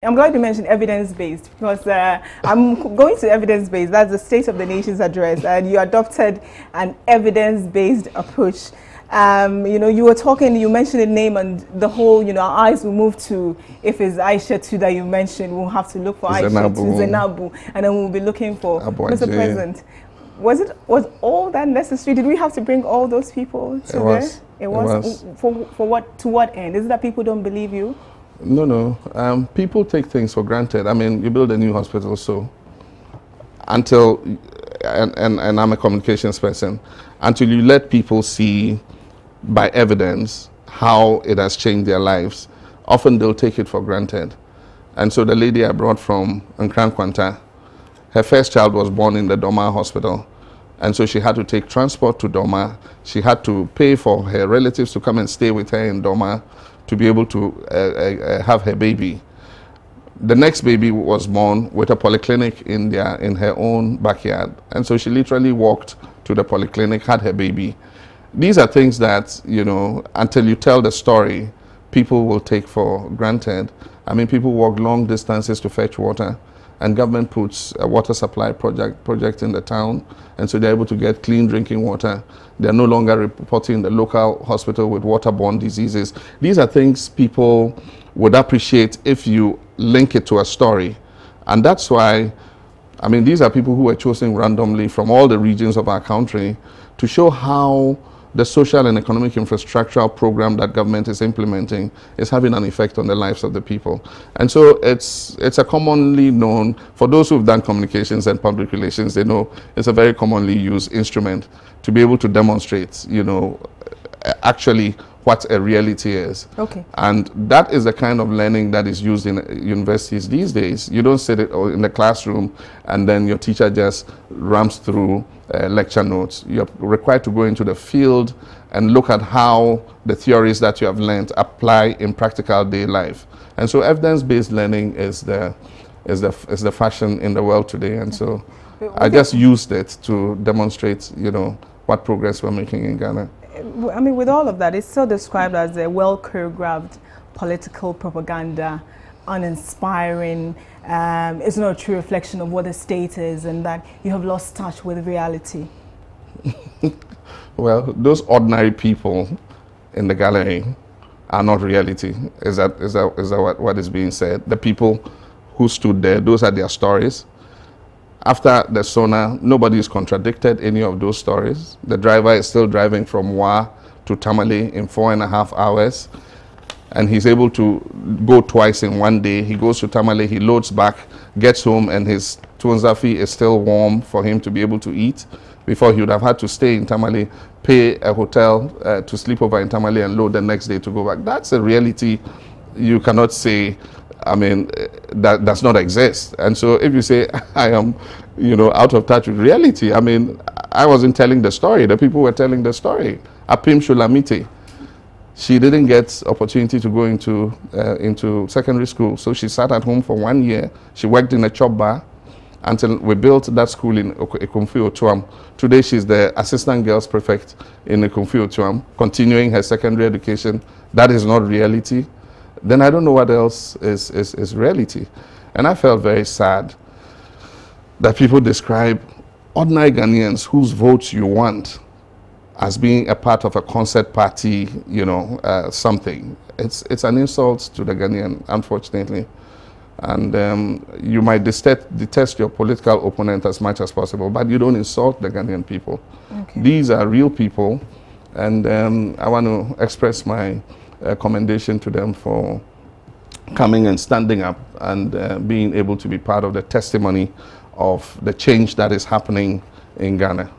I'm glad you mentioned evidence-based because I'm going to evidence-based. That's the State of the Nation's address, and you adopted an evidence-based approach. You were talking, you mentioned a name, and the whole, our eyes will move to, if it's Aisha too that you mentioned, we'll have to look for Aisha too, Zainabu, and then we'll be looking for Mr. President. Was all that necessary? Did we have to bring all those people to there? It was. For what? To what end? Is it that people don't believe you? No. People take things for granted. I mean, you build a new hospital, so until, and I'm a communications person, until you let people see by evidence how it has changed their lives, often they'll take it for granted. And so the lady I brought from Nkran Kwanta, her first child was born in the Doma hospital. And so she had to take transport to Doma. She had to pay for her relatives to come and stay with her in Doma to be able to have her baby. The next baby was born with a polyclinic in her own backyard. And so she literally walked to the polyclinic, had her baby. These are things that, until you tell the story, people will take for granted. I mean, people walk long distances to fetch water, and government puts a water supply project in the town, and so they're able to get clean drinking water. They're no longer reporting the local hospital with waterborne diseases. These are things people would appreciate if you link it to a story. And that's why, I mean, these are people who were chosen randomly from all the regions of our country to show how the social and economic infrastructural program that government is implementing is having an effect on the lives of the people. And so it's a commonly known, for those who've done communications and public relations, they know it's a very commonly used instrument to be able to demonstrate, actually what a reality is. Okay. And that is the kind of learning that is used in universities these days. You don't sit in the classroom and then your teacher just rams through lecture notes. You're required to go into the field and look at how the theories that you have learned apply in practical day life. And so evidence-based learning is the fashion in the world today. And so I just used it to demonstrate, what progress we're making in Ghana. I mean, with all of that, it's still described as a well-choreographed political propaganda, uninspiring. It's not a true reflection of what the state is, and that you have lost touch with reality. Well, those ordinary people in the gallery are not reality. Is that what is being said? The people who stood there, those are their stories. After the SONA, nobody has contradicted any of those stories. The driver is still driving from Wa to Tamale in 4.5 hours. And he's able to go twice in one day. He goes to Tamale, he loads back, gets home, and his tuanzafi is still warm for him to be able to eat. Before, he would have had to stay in Tamale, pay a hotel to sleep over in Tamale, and load the next day to go back. That's a reality you cannot say, I mean, that does not exist. And so if you say, I am, out of touch with reality, I mean, I wasn't telling the story. The people were telling the story. Apim Shulamite, she didn't get opportunity to go into secondary school. So she sat at home for 1 year. She worked in a chop bar until we built that school in Ekomfi Otuam. Today she's the assistant girls prefect in Ekomfi Otuam, continuing her secondary education. That is not reality. Then I don't know what else is reality. And I felt very sad that people describe ordinary Ghanaians whose votes you want as being a part of a concert party, something. It's an insult to the Ghanaian, unfortunately. And you might detest your political opponent as much as possible, but you don't insult the Ghanaian people. Okay. These are real people, and I want to express my commendation to them for coming and standing up and being able to be part of the testimony of the change that is happening in Ghana.